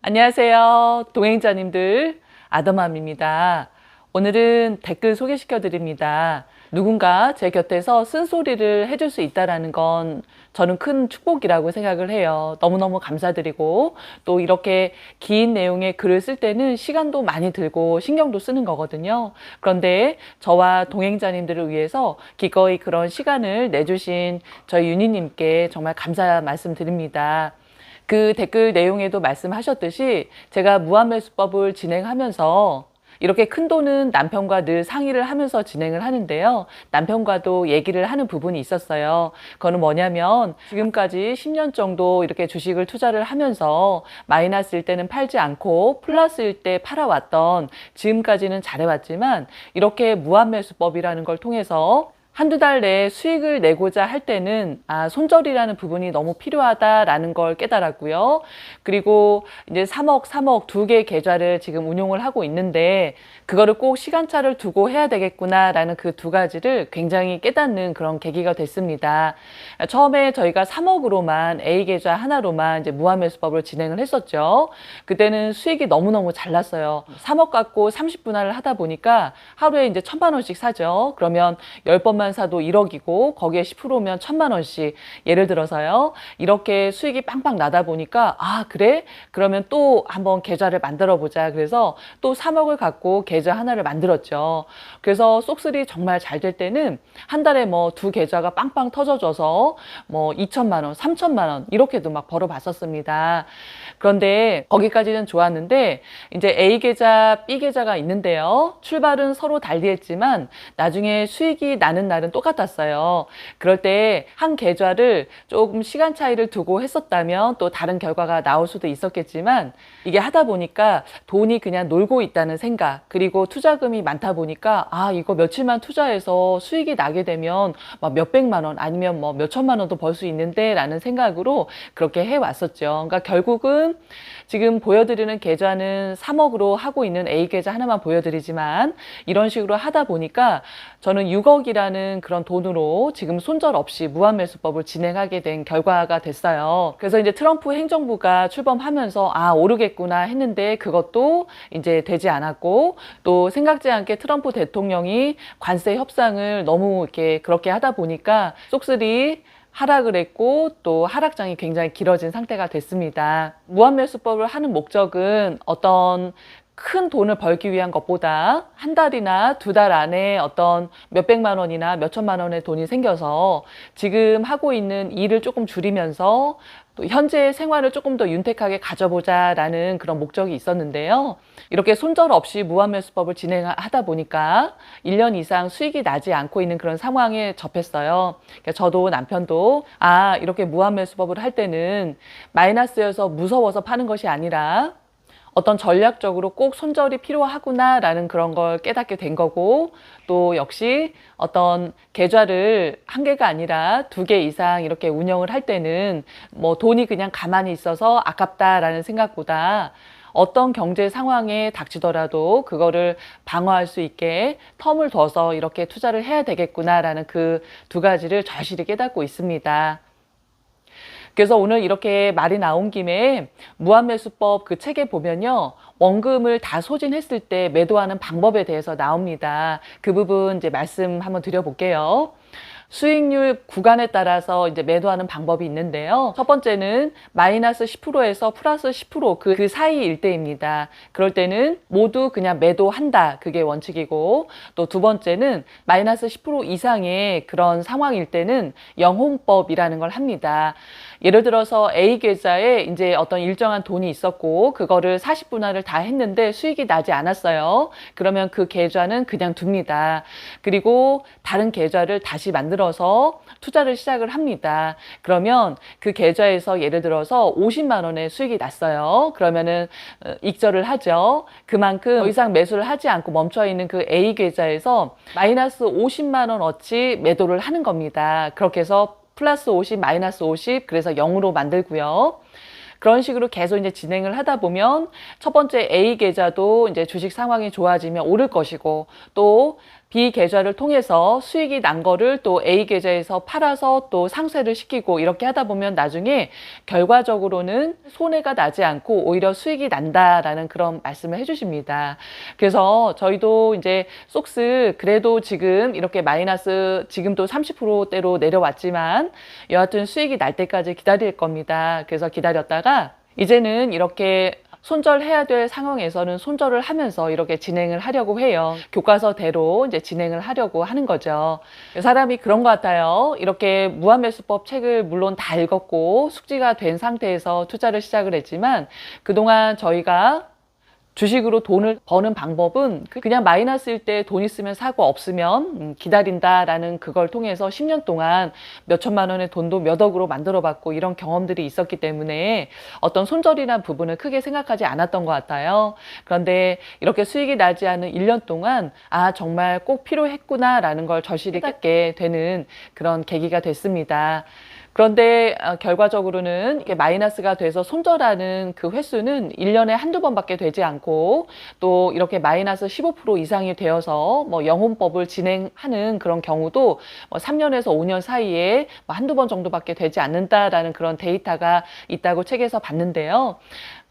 안녕하세요. 동행자님들, 아더맘입니다. 오늘은 댓글 소개시켜 드립니다. 누군가 제 곁에서 쓴소리를 해줄 수 있다는 건 저는 큰 축복이라고 생각을 해요. 너무너무 감사드리고, 또 이렇게 긴 내용의 글을 쓸 때는 시간도 많이 들고 신경도 쓰는 거거든요. 그런데 저와 동행자님들을 위해서 기꺼이 그런 시간을 내주신 저희 윤희님께 정말 감사 말씀드립니다. 그 댓글 내용에도 말씀하셨듯이 제가 무한매수법을 진행하면서 이렇게 큰 돈은 남편과 늘 상의를 하면서 진행을 하는데요. 남편과도 얘기를 하는 부분이 있었어요. 그거는 뭐냐면 지금까지 10년 정도 이렇게 주식을 투자를 하면서 마이너스일 때는 팔지 않고 플러스일 때 팔아왔던, 지금까지는 잘해왔지만 이렇게 무한매수법이라는 걸 통해서 한두 달 내에 수익을 내고자 할 때는 손절이라는 부분이 너무 필요하다라는 걸 깨달았고요. 그리고 이제 3억 두 개의 계좌를 지금 운용을 하고 있는데 그거를 꼭 시간차를 두고 해야 되겠구나라는 그 두 가지를 굉장히 깨닫는 그런 계기가 됐습니다. 처음에 저희가 3억으로만 A 계좌 하나로만 이제 무한매수법을 진행을 했었죠. 그때는 수익이 너무너무 잘 났어요. 3억 갖고 30분할을 하다 보니까 하루에 이제 1,000만 원씩 사죠. 그러면 10번만 사도 1억이고 거기에 10%면 1,000만 원씩, 예를 들어서요. 이렇게 수익이 빵빵 나다 보니까 그래? 그러면 또 한번 계좌를 만들어 보자. 그래서 또 3억을 갖고 계좌 하나를 만들었죠. 그래서 쏙쓸이 정말 잘 될 때는 한 달에 뭐 두 계좌가 빵빵 터져줘서 뭐 2,000만 원, 3,000만 원 이렇게도 막 벌어봤었습니다. 그런데 거기까지는 좋았는데 이제 A 계좌, B 계좌가 있는데요. 출발은 서로 달리했지만 나중에 수익이 나는 날은 똑같았어요. 그럴 때 한 계좌를 조금 시간 차이를 두고 했었다면 또 다른 결과가 나올 수도 있었겠지만, 이게 하다 보니까 돈이 그냥 놀고 있다는 생각, 그리고 투자금이 많다 보니까 이거 며칠만 투자해서 수익이 나게 되면 막 몇백만 원 아니면 뭐 몇천만 원도 벌 수 있는데 라는 생각으로 그렇게 해왔었죠. 그러니까 결국은 지금 보여드리는 계좌는 3억으로 하고 있는 A 계좌 하나만 보여드리지만 이런 식으로 하다 보니까 저는 6억이라는 그런 돈으로 지금 손절 없이 무한매수법을 진행하게 된 결과가 됐어요. 그래서 이제 트럼프 행정부가 출범하면서 오르겠구나 했는데 그것도 이제 되지 않았고, 또 생각지 않게 트럼프 대통령이 관세 협상을 너무 이렇게 그렇게 하다 보니까 쏙쓸이 하락을 했고 또 하락장이 굉장히 길어진 상태가 됐습니다. 무한매수법을 하는 목적은 어떤 큰 돈을 벌기 위한 것보다 한 달이나 두 달 안에 어떤 몇백만 원이나 몇천만 원의 돈이 생겨서 지금 하고 있는 일을 조금 줄이면서 또 현재의 생활을 조금 더 윤택하게 가져보자라는 그런 목적이 있었는데요. 이렇게 손절 없이 무한매수법을 진행하다 보니까 1년 이상 수익이 나지 않고 있는 그런 상황에 접했어요. 그러니까 저도 남편도 이렇게 무한매수법을 할 때는 마이너스여서 무서워서 파는 것이 아니라 어떤 전략적으로 꼭 손절이 필요하구나라는 그런 걸 깨닫게 된 거고, 또 역시 어떤 계좌를 한 개가 아니라 두 개 이상 이렇게 운영을 할 때는 뭐 돈이 그냥 가만히 있어서 아깝다라는 생각보다 어떤 경제 상황에 닥치더라도 그거를 방어할 수 있게 텀을 둬서 이렇게 투자를 해야 되겠구나라는 그 두 가지를 절실히 깨닫고 있습니다. 그래서 오늘 이렇게 말이 나온 김에 무한매수법 그 책에 보면요, 원금을 다 소진했을 때 매도하는 방법에 대해서 나옵니다. 그 부분 이제 말씀 한번 드려볼게요. 수익률 구간에 따라서 이제 매도하는 방법이 있는데요. 첫 번째는 마이너스 10%에서 플러스 10% 그 사이일 때입니다. 그럴 때는 모두 그냥 매도한다. 그게 원칙이고, 또 두 번째는 마이너스 10% 이상의 그런 상황일 때는 영홍법이라는 걸 합니다. 예를 들어서 A 계좌에 이제 어떤 일정한 돈이 있었고 그거를 40분할을 다 했는데 수익이 나지 않았어요. 그러면 그 계좌는 그냥 둡니다. 그리고 다른 계좌를 다시 만들어서 투자를 시작을 합니다. 그러면 그 계좌에서 예를 들어서 50만 원의 수익이 났어요. 그러면은 익절을 하죠. 그만큼 더 이상 매수를 하지 않고 멈춰 있는 그 A 계좌에서 마이너스 50만 원어치 매도를 하는 겁니다. 그렇게 해서 플러스 50, 마이너스 50, 그래서 0으로 만들고요. 그런 식으로 계속 이제 진행을 하다 보면 첫 번째 A 계좌도 이제 주식 상황이 좋아지면 오를 것이고, 또 B 계좌를 통해서 수익이 난 거를 또 A 계좌에서 팔아서 또 상쇄를 시키고 이렇게 하다 보면 나중에 결과적으로는 손해가 나지 않고 오히려 수익이 난다라는 그런 말씀을 해주십니다. 그래서 저희도 이제 속스 그래도 지금 이렇게 마이너스 지금도 30%대로 내려왔지만 여하튼 수익이 날 때까지 기다릴 겁니다. 그래서 기다렸다가 이제는 이렇게 손절해야 될 상황에서는 손절을 하면서 이렇게 진행을 하려고 해요. 교과서대로 이제 진행을 하려고 하는 거죠. 사람이 그런 것 같아요. 이렇게 무한매수법 책을 물론 다 읽었고 숙지가 된 상태에서 투자를 시작을 했지만 그동안 저희가 주식으로 돈을 버는 방법은 그냥 마이너스일 때 돈 있으면 사고 없으면 기다린다라는 그걸 통해서 10년 동안 몇 천만 원의 돈도 몇 억으로 만들어 봤고 이런 경험들이 있었기 때문에 어떤 손절이란 부분을 크게 생각하지 않았던 것 같아요. 그런데 이렇게 수익이 나지 않은 1년 동안 아 정말 꼭 필요했구나라는 걸 절실히 깨닫게 되는 그런 계기가 됐습니다. 그런데 결과적으로는 이게 마이너스가 돼서 손절하는 그 횟수는 1년에 한두 번밖에 되지 않고 또 이렇게 마이너스 15% 이상이 되어서 뭐 영혼법을 진행하는 그런 경우도 뭐 3년에서 5년 사이에 뭐 한두 번 정도밖에 되지 않는다라는 그런 데이터가 있다고 책에서 봤는데요.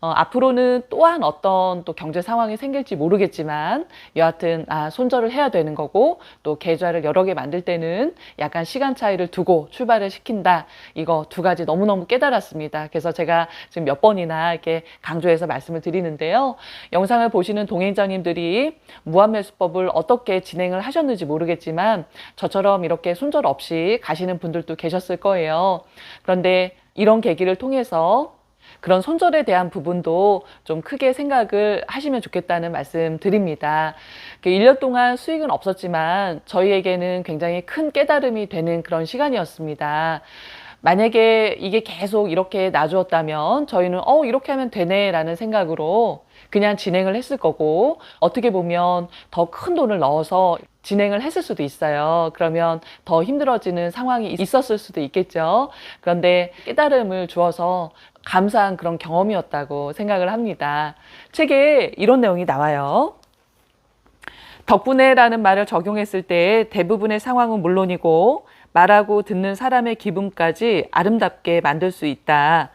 앞으로는 또한 어떤 또 경제 상황이 생길지 모르겠지만 여하튼 손절을 해야 되는 거고 또 계좌를 여러 개 만들 때는 약간 시간 차이를 두고 출발을 시킨다. 이거 두 가지 너무너무 깨달았습니다. 그래서 제가 지금 몇 번이나 이렇게 강조해서 말씀을 드리는데요. 영상을 보시는 동행자님들이 무한매수법을 어떻게 진행을 하셨는지 모르겠지만 저처럼 이렇게 손절 없이 가시는 분들도 계셨을 거예요. 그런데 이런 계기를 통해서 그런 손절에 대한 부분도 좀 크게 생각을 하시면 좋겠다는 말씀 드립니다. 1년 동안 수익은 없었지만 저희에게는 굉장히 큰 깨달음이 되는 그런 시간이었습니다. 만약에 이게 계속 이렇게 놔주었다면 저희는 이렇게 하면 되네 라는 생각으로 그냥 진행을 했을 거고 어떻게 보면 더 큰 돈을 넣어서 진행을 했을 수도 있어요. 그러면 더 힘들어지는 상황이 있었을 수도 있겠죠. 그런데 깨달음을 주어서 감사한 그런 경험이었다고 생각을 합니다. 책에 이런 내용이 나와요. 덕분에라는 말을 적용했을 때 대부분의 상황은 물론이고 말하고 듣는 사람의 기분까지 아름답게 만들 수 있다.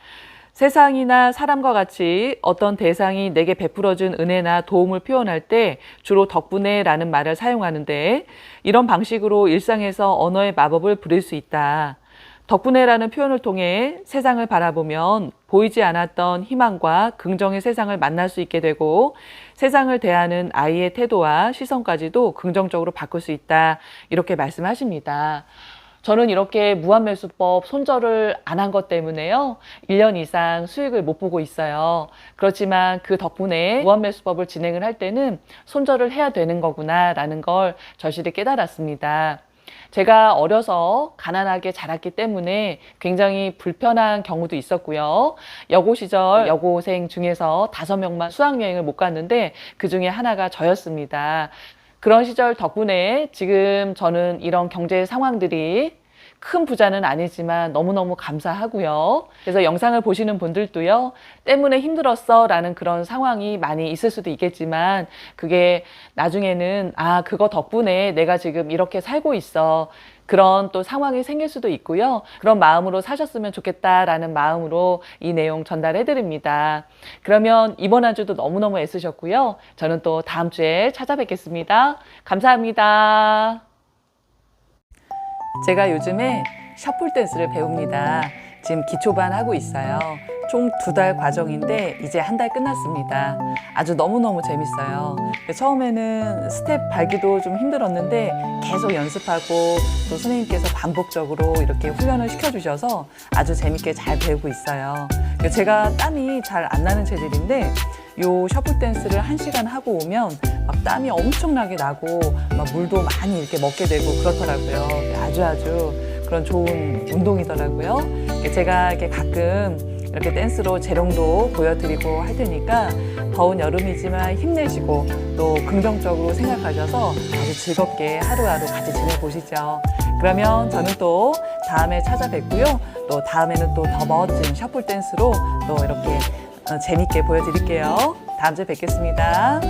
세상이나 사람과 같이 어떤 대상이 내게 베풀어준 은혜나 도움을 표현할 때 주로 덕분에라는 말을 사용하는데 이런 방식으로 일상에서 언어의 마법을 부릴 수 있다. 덕분에라는 표현을 통해 세상을 바라보면 보이지 않았던 희망과 긍정의 세상을 만날 수 있게 되고 세상을 대하는 아이의 태도와 시선까지도 긍정적으로 바꿀 수 있다. 이렇게 말씀하십니다. 저는 이렇게 무한매수법 손절을 안 한 것 때문에요. 1년 이상 수익을 못 보고 있어요. 그렇지만 그 덕분에 무한매수법을 진행을 할 때는 손절을 해야 되는 거구나 라는 걸 절실히 깨달았습니다. 제가 어려서 가난하게 자랐기 때문에 굉장히 불편한 경우도 있었고요. 여고 시절 여고생 중에서 5명만 수학여행을 못 갔는데 그 중에 하나가 저였습니다. 그런 시절 덕분에 지금 저는 이런 경제 상황들이 큰 부자는 아니지만 너무너무 감사하고요. 그래서 영상을 보시는 분들도요. 때문에 힘들었어 라는 그런 상황이 많이 있을 수도 있겠지만 그게 나중에는 그거 덕분에 내가 지금 이렇게 살고 있어. 그런 또 상황이 생길 수도 있고요. 그런 마음으로 사셨으면 좋겠다라는 마음으로 이 내용 전달해 드립니다. 그러면 이번 한 주도 너무너무 애쓰셨고요. 저는 또 다음 주에 찾아뵙겠습니다. 감사합니다. 제가 요즘에 셔플 댄스를 배웁니다. 지금 기초반 하고 있어요. 총 2달 과정인데 이제 한 달 끝났습니다. 아주 너무너무 재밌어요. 처음에는 스텝 밟기도 좀 힘들었는데 계속 연습하고 또 선생님께서 반복적으로 이렇게 훈련을 시켜주셔서 아주 재밌게 잘 배우고 있어요. 제가 땀이 잘 안 나는 체질인데 요 셔플 댄스를 1시간 하고 오면 막 땀이 엄청나게 나고 막 물도 많이 이렇게 먹게 되고 그렇더라고요. 아주 그런 좋은 운동이더라고요. 제가 이렇게 가끔 이렇게 댄스로 재롱도 보여드리고 할 테니까 더운 여름이지만 힘내시고 또 긍정적으로 생각하셔서 아주 즐겁게 하루하루 같이 지내보시죠. 그러면 저는 또 다음에 찾아뵙고요. 또 다음에는 또 더 멋진 셔플 댄스로 또 이렇게 재밌게 보여드릴게요. 다음 주에 뵙겠습니다.